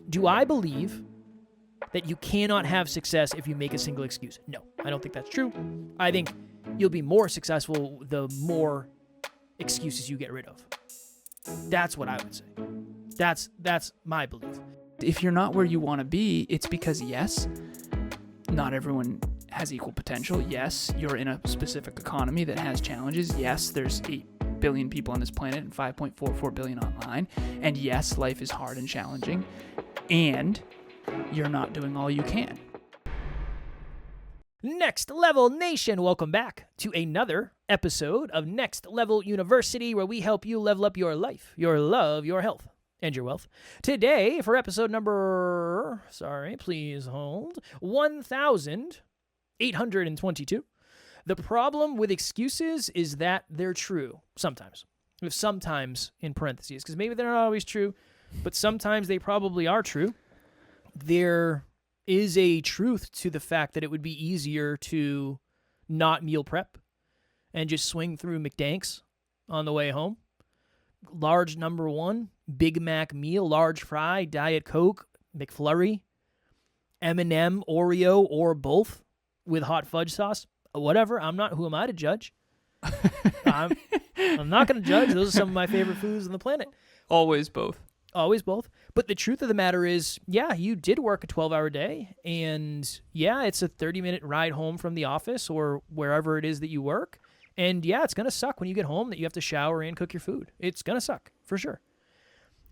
Do I believe that you cannot have success if you make a single excuse? No, I don't think that's true. I think you'll be more successful the more excuses you get rid of. That's what I would say. That's my belief. If you're not where you want to be, it's because, yes, not everyone has equal potential. Yes, you're in a specific economy that has challenges. Yes, there's 8 billion people on this planet and 5.44 billion online. And yes, life is hard and challenging. And you're not doing all you can. Next Level Nation, welcome back to another episode of Next Level University, where we help you level up your life, your love, your health, and your wealth. Today, for episode number, please hold, 1,822. The problem with excuses is that they're true sometimes. With sometimes in parentheses, because maybe they're not always true, but sometimes they probably are true. There is a truth to the fact that it would be easier to not meal prep and just swing through McDanks on the way home. Large number one, Big Mac meal, large fry, Diet Coke, McFlurry, M&M, Oreo, or both with hot fudge sauce. Whatever. Who am I to judge? I'm not going to judge. Those are some of my favorite foods on the planet. Always both. Always both. But the truth of the matter is, yeah, you did work a 12-hour day, and yeah, it's a 30-minute ride home from the office or wherever it is that you work. And yeah, it's going to suck when you get home that you have to shower and cook your food. It's going to suck, for sure.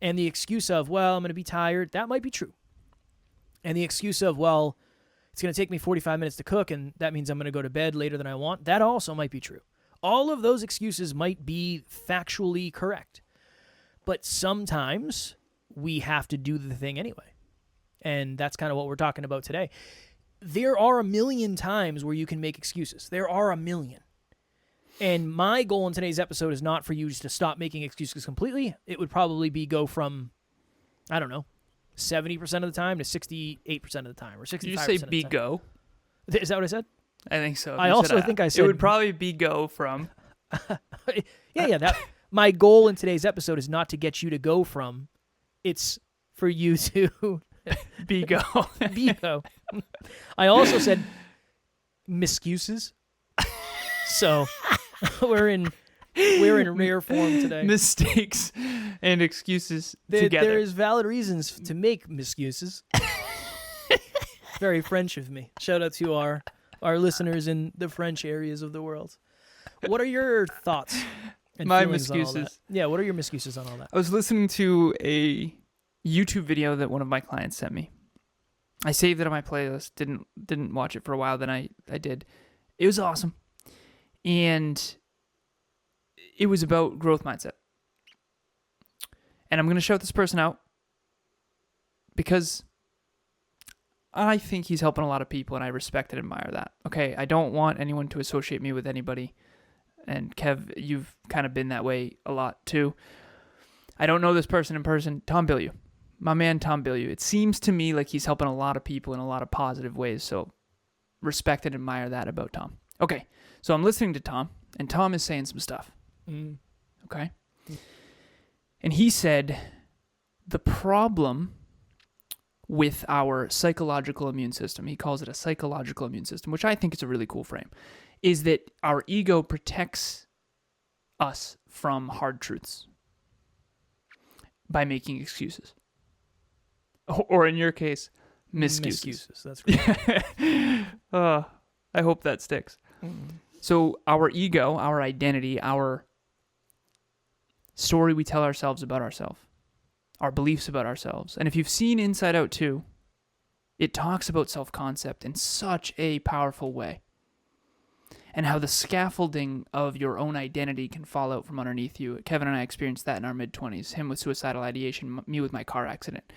And the excuse of, well, I'm going to be tired, that might be true. And the excuse of, well, it's going to take me 45 minutes to cook, and that means I'm going to go to bed later than I want, that also might be true. All of those excuses might be factually correct. But sometimes we have to do the thing anyway. And that's kind of what we're talking about today. There are a million times where you can make excuses. There are a million. And my goal in today's episode is not for you just to stop making excuses completely. It would probably be go from, 70% of the time to 68% of the time, or 65% Did you say of the be time. go? Is that what I said? I think so. I also think I said... It would probably be go from... Yeah. My goal in today's episode is not to get you to go from. It's for you to... be go. Be go. I also said miscuses. So we're in rare form today. Mistakes and excuses together. There is valid reasons to make miscuses. Very French of me. Shout out to our listeners in the French areas of the world. What are your thoughts and My feelings on all that? miscuses. Yeah, what are your miscuses on all that? I was listening to a YouTube video that one of my clients sent me. I saved it on my playlist. Didn't watch it for a while. Then I did. It was awesome. And it was about growth mindset. And I'm going to shout this person out because I think he's helping a lot of people, and I respect and admire that. Okay, I don't want anyone to associate me with anybody. And Kev, you've kind of been that way a lot too. I don't know this person in person. Tom Bilyeu. My man Tom Bilyeu. It seems to me like he's helping a lot of people in a lot of positive ways, so respect and admire that about Tom. Okay, so I'm listening to Tom, and Tom is saying some stuff. Okay? And he said, the problem with our psychological immune system, he calls it a psychological immune system, which I think is a really cool frame, is that our ego protects us from hard truths by making excuses. Or in your case, miscuses. That's right. I hope that sticks. So our ego, our identity, our story we tell ourselves about ourselves, our beliefs about ourselves. And if you've seen Inside Out 2, it talks about self-concept in such a powerful way. And how the scaffolding of your own identity can fall out from underneath you. Kevin and I experienced that in our mid-20s. Him with suicidal ideation, me with my car accident.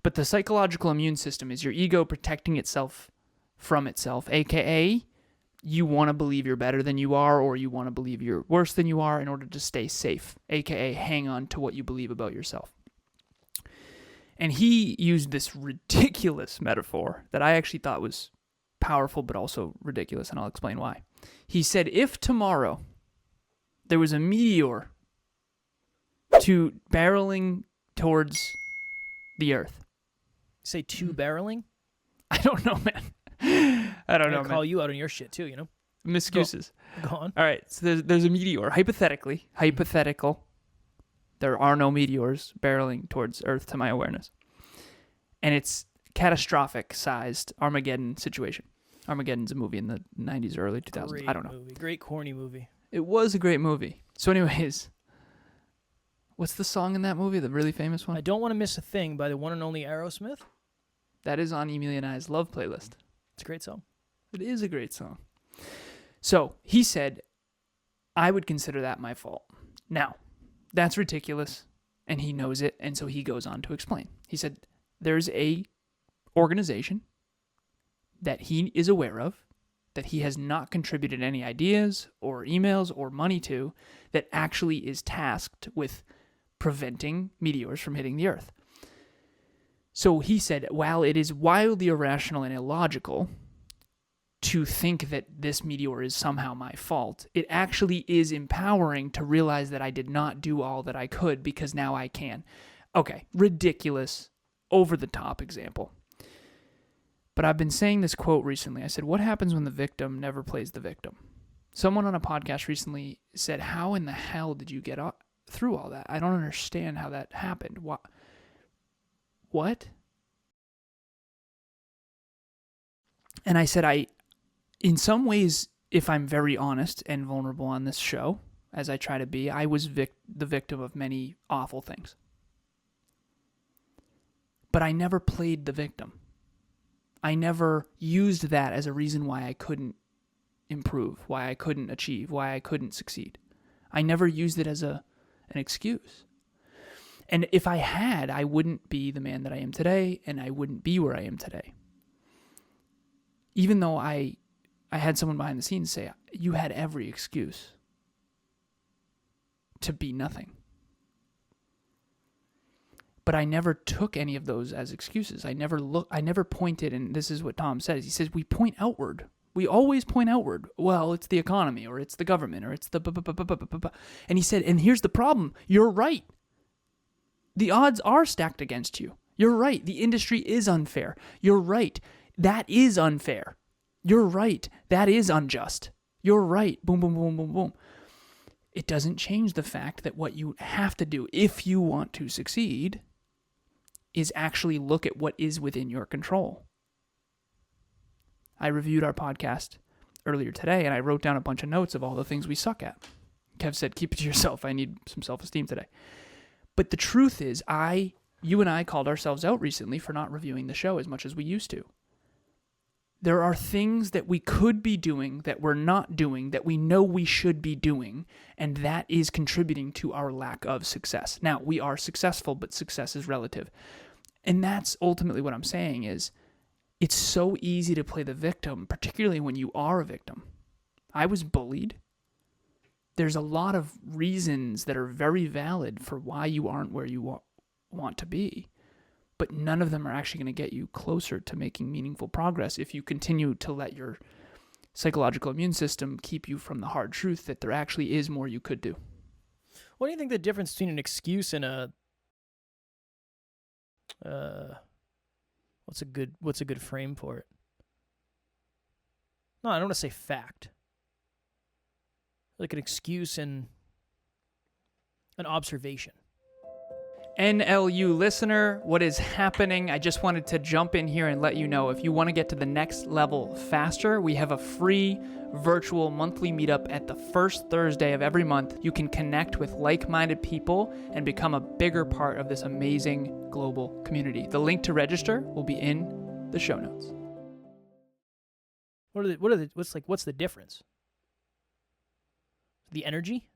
But the psychological immune system is your ego protecting itself from itself, a.k.a. you want to believe you're better than you are, or you want to believe you're worse than you are in order to stay safe, a.k.a. hang on to what you believe about yourself. And he used this ridiculous metaphor that I actually thought was powerful but also ridiculous, and I'll explain why. He said, if tomorrow there was a meteor barreling towards the Earth, Say two-barreling? I don't know, man. I don't know, man. Call you out on your shit too, you know? Excuses. Go on. All right, so there's a meteor. Hypothetical, there are no meteors barreling towards Earth to my awareness. And it's catastrophic sized Armageddon situation. Armageddon's a movie in the 90s or early 2000s. Great I don't know. movie. Great corny movie. It was a great movie. So anyways, what's the song in that movie, the really famous one? I Don't Want to Miss a Thing by the one and only Aerosmith. That is on Emilia and I's love playlist. It's a great song. It is a great song. So he said, I would consider that my fault. Now, that's ridiculous, and he knows it, and so he goes on to explain. He said, there's a organization that he is aware of, that he has not contributed any ideas or emails or money to, that actually is tasked with preventing meteors from hitting the Earth. So he said, while it is wildly irrational and illogical to think that this meteor is somehow my fault, it actually is empowering to realize that I did not do all that I could because now I can. Okay, ridiculous, over-the-top example. But I've been saying this quote recently. I said, what happens when the victim never plays the victim? Someone on a podcast recently said, how in the hell did you get through all that? I don't understand how that happened. What? And I said, in some ways, if I'm very honest and vulnerable on this show, as I try to be, I was the victim of many awful things. But I never played the victim. I never used that as a reason why I couldn't improve, why I couldn't achieve, why I couldn't succeed. I never used it as an excuse. And if I had, I wouldn't be the man that I am today, and I wouldn't be where I am today. Even though I had someone behind the scenes say, you had every excuse to be nothing. But I never took any of those as excuses. I never pointed, and this is what Tom says. He says, we point outward. We always point outward. Well, it's the economy, or it's the government, or it's the... And he said, and here's the problem. You're right. The odds are stacked against you. You're right. The industry is unfair. You're right. That is unfair. You're right. That is unjust. You're right. Boom, boom, boom, boom, boom. It doesn't change the fact that what you have to do if you want to succeed is actually look at what is within your control. I reviewed our podcast earlier today, and I wrote down a bunch of notes of all the things we suck at. Kev said, keep it to yourself. I need some self-esteem today. But the truth is, you and I called ourselves out recently for not reviewing the show as much as we used to. There are things that we could be doing that we're not doing that we know we should be doing, and that is contributing to our lack of success. Now, we are successful, but success is relative. And that's ultimately what I'm saying is, it's so easy to play the victim, particularly when you are a victim. I was bullied. There's a lot of reasons that are very valid for why you aren't where you want to be. But none of them are actually going to get you closer to making meaningful progress if you continue to let your psychological immune system keep you from the hard truth that there actually is more you could do. What do you think the difference between an excuse and a what's a good frame for it? No, I don't want to say fact. Like an excuse and an observation. NLU listener, what is happening? I just wanted to jump in here and let you know if you want to get to the next level faster, we have a free virtual monthly meetup at the first Thursday of every month. You can connect with like-minded people and become a bigger part of this amazing global community. The link to register will be in the show notes. What's the difference? The energy?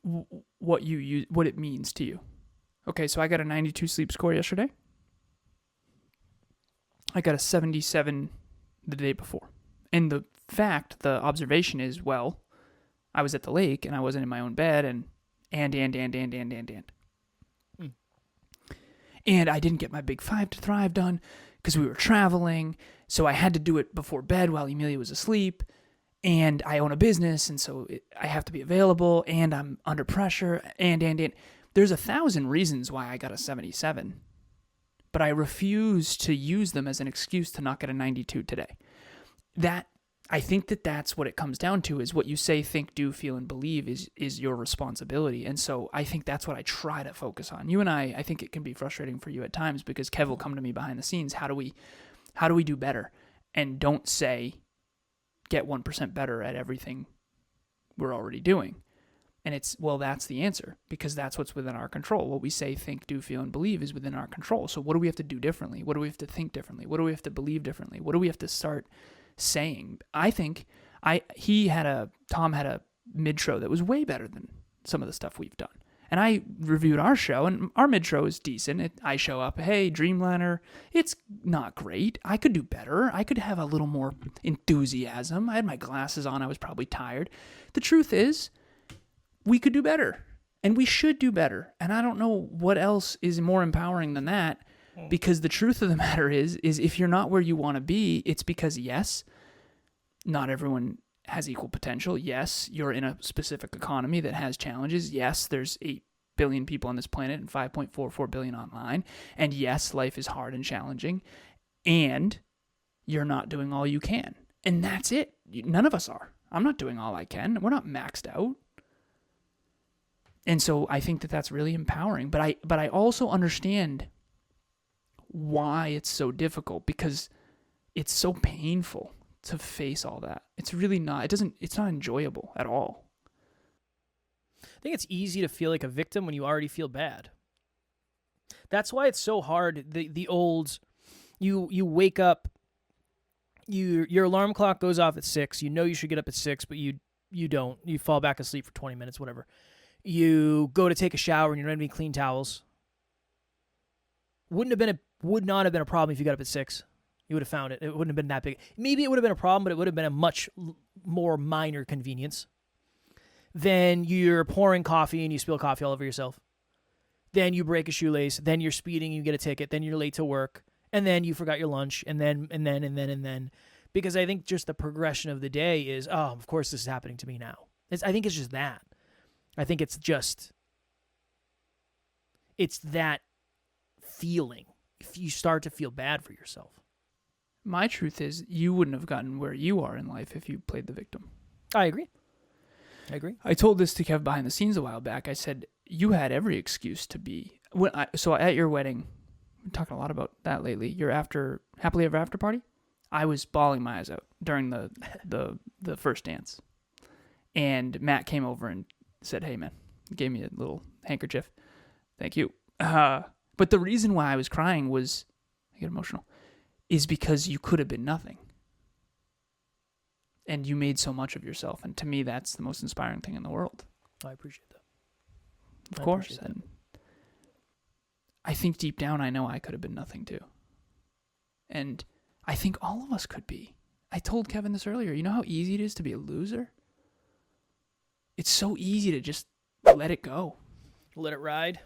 What it means to you. Okay, so I got a 92 sleep score yesterday. I got a 77 the day before. And the observation is, well, I was at the lake and I wasn't in my own bed and. And I didn't get my big 5 to Thrive done because we were traveling. So I had to do it before bed while Emilia was asleep. And I own a business, and so I have to be available, and I'm under pressure, and. There's 1,000 reasons why I got a 77. but I refuse to use them as an excuse to not get a 92 today. I think that's what it comes down to, is what you say, think, do, feel, and believe is your responsibility. And so I think that's what I try to focus on. You and I think it can be frustrating for you at times, because Kev will come to me behind the scenes. How do we do better? And don't say, get 1% better at everything we're already doing. And it's, well, that's the answer, because that's what's within our control. What we say, think, do, feel, and believe is within our control. So what do we have to do differently? What do we have to think differently? What do we have to believe differently? What do we have to start saying? I think Tom had a mid-show that was way better than some of the stuff we've done. And I reviewed our show, and our mid-show is decent. I show up, hey, Dreamliner, it's not great. I could do better. I could have a little more enthusiasm. I had my glasses on. I was probably tired. The truth is, we could do better, and we should do better. And I don't know what else is more empowering than that, because the truth of the matter is if you're not where you want to be, it's because, yes, not everyone has equal potential. Yes, you're in a specific economy that has challenges. Yes, there's 8 billion people on this planet and 5.44 billion online. And yes, life is hard and challenging. And you're not doing all you can. And that's it. None of us are. I'm not doing all I can. We're not maxed out. And so I think that's really empowering. But I also understand why it's so difficult, because it's so painful to face all that. It's really not. It's not enjoyable at all. I think it's easy to feel like a victim when you already feel bad. That's why it's so hard. The old, you wake up, your alarm clock goes off at 6. You know you should get up at 6, but you don't. You fall back asleep for 20 minutes, whatever. You go to take a shower and you don't have any clean towels. Would not have been a problem if you got up at 6. You would have found it. It wouldn't have been that big. Maybe it would have been a problem, but it would have been a much more minor convenience. Then you're pouring coffee and you spill coffee all over yourself. Then you break a shoelace. Then you're speeding and you get a ticket. Then you're late to work. And then you forgot your lunch. And then. Because I think just the progression of the day is, oh, of course this is happening to me now. I think it's just that. I think it's that feeling. If you start to feel bad for yourself. My truth is, you wouldn't have gotten where you are in life if you played the victim. I agree. I told this to Kev behind the scenes a while back. I said, you had every excuse to be. So at your wedding, we're talking a lot about that lately, your happily ever after party, I was bawling my eyes out during the first dance. And Matt came over and said, hey, man, gave me a little handkerchief. Thank you. But the reason why I was crying was, I get emotional, is because you could have been nothing. And you made so much of yourself. And to me, that's the most inspiring thing in the world. I appreciate that. Of course. And I think deep down, I know I could have been nothing too. And I think all of us could be. I told Kevin this earlier. You know how easy it is to be a loser? It's so easy to just let it go. Let it ride.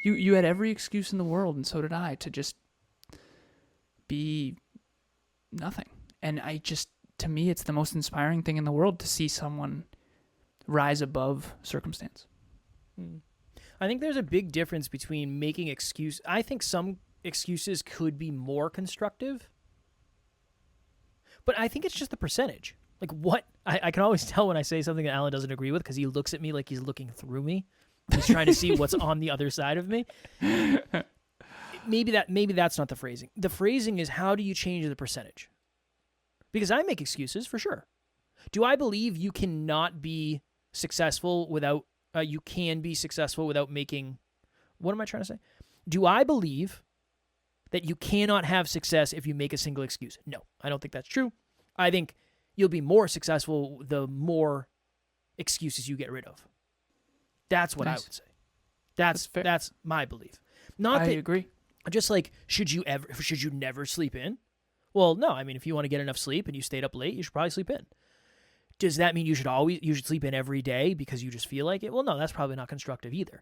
You had every excuse in the world, and so did I, to just be nothing. And to me, it's the most inspiring thing in the world to see someone rise above circumstance. I think there's a big difference between making excuse. I think some excuses could be more constructive, but I think it's just the percentage. Like what? I can always tell when I say something that Alan doesn't agree with, because he looks at me like he's looking through me. He's trying to see what's on the other side of me. Maybe that's not the phrasing. The phrasing is, how do you change the percentage? Because I make excuses for sure. Do I believe you cannot be successful without you can be successful without making? What am I trying to say? Do I believe that you cannot have success if you make a single excuse? No, I don't think that's true. I think you'll be more successful the more excuses you get rid of. That's what nice. I would say. That's my belief. Not I that, agree. Just like, should you never sleep in? Well, no. I mean, if you want to get enough sleep and you stayed up late, you should probably sleep in. Does that mean you should sleep in every day because you just feel like it? Well, no, that's probably not constructive either.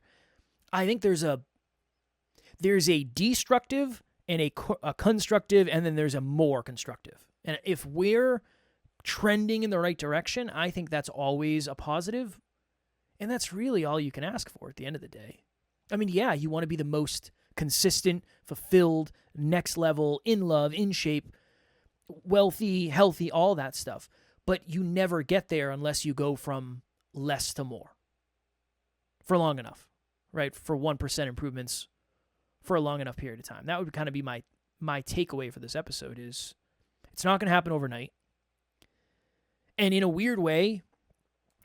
I think there's a destructive and a constructive, and then there's a more constructive. And if we're trending in the right direction, I think that's always a positive. And that's really all you can ask for at the end of the day. I mean, yeah, you want to be the most consistent, fulfilled, next level, in love, in shape, wealthy, healthy, all that stuff. But you never get there unless you go from less to more for long enough, right? For 1% improvements for a long enough period of time. That would kind of be my takeaway for this episode is it's not going to happen overnight. And in a weird way,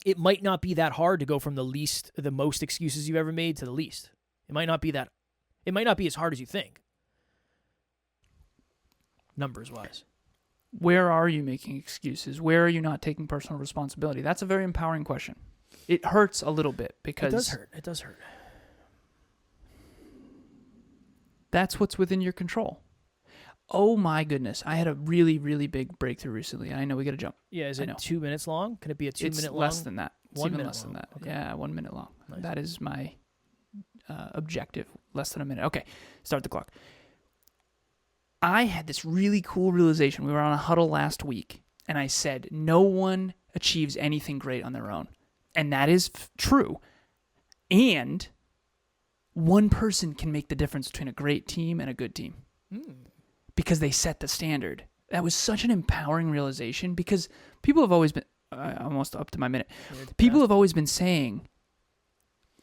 it might not be that hard to go from the most excuses you've ever made to the least. It might not be as hard as you think. Numbers wise. Where are you making excuses? Where are you not taking personal responsibility? That's a very empowering question. It hurts a little bit because It does hurt. That's what's within your control. Oh my goodness. I had a really, really big breakthrough recently, and I know we got to jump. Yeah, is it 2 minutes long? Can it be a 2 minute long? It's less than that. It's 1 even minute less long. than that. Okay. Yeah, 1 minute long. Nice. That is my objective. Less than a minute. Okay, start the clock. I had this really cool realization. We were on a huddle last week, and I said, no one achieves anything great on their own. And that is true. And one person can make the difference between a great team and a good team. Because they set the standard. That was such an empowering realization because people have always been, almost up to my minute, people have always been saying,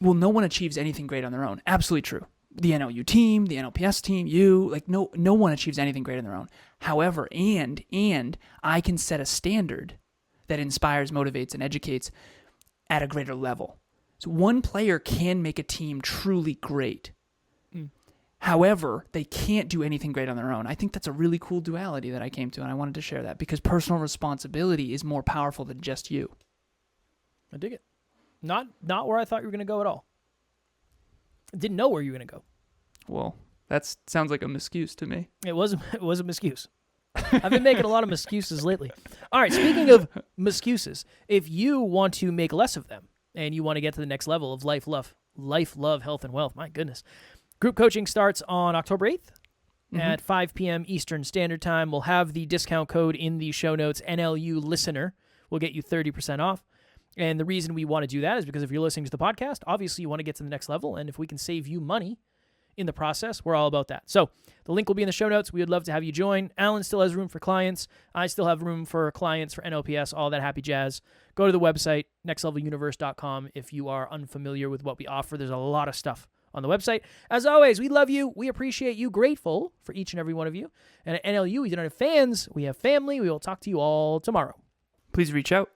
well, no one achieves anything great on their own. Absolutely true. The NLU team, the NLPS team, no one achieves anything great on their own. However, and I can set a standard that inspires, motivates, and educates at a greater level. So one player can make a team truly great. However, they can't do anything great on their own. I think that's a really cool duality that I came to, and I wanted to share that because personal responsibility is more powerful than just you. I dig it. Not where I thought you were going to go at all. I didn't know where you were going to go. Well, that sounds like a miscuse to me. It was a miscuse. I've been making a lot of miscuses lately. All right, speaking of miscuses, if you want to make less of them and you want to get to the next level of life, love, health, and wealth, my goodness. Group coaching starts on October 8th at 5 p.m. Eastern Standard Time. We'll have the discount code in the show notes. NLU Listener will get you 30% off. And the reason we want to do that is because if you're listening to the podcast, obviously you want to get to the next level. And if we can save you money in the process, we're all about that. So the link will be in the show notes. We would love to have you join. Alan still has room for clients. I still have room for clients for NLPS, all that happy jazz. Go to the website, nextleveluniverse.com. If you are unfamiliar with what we offer, there's a lot of stuff on the website. As always, we love you. We appreciate you. Grateful for each and every one of you. And at NLU, we don't have fans. We have family. We will talk to you all tomorrow. Please reach out.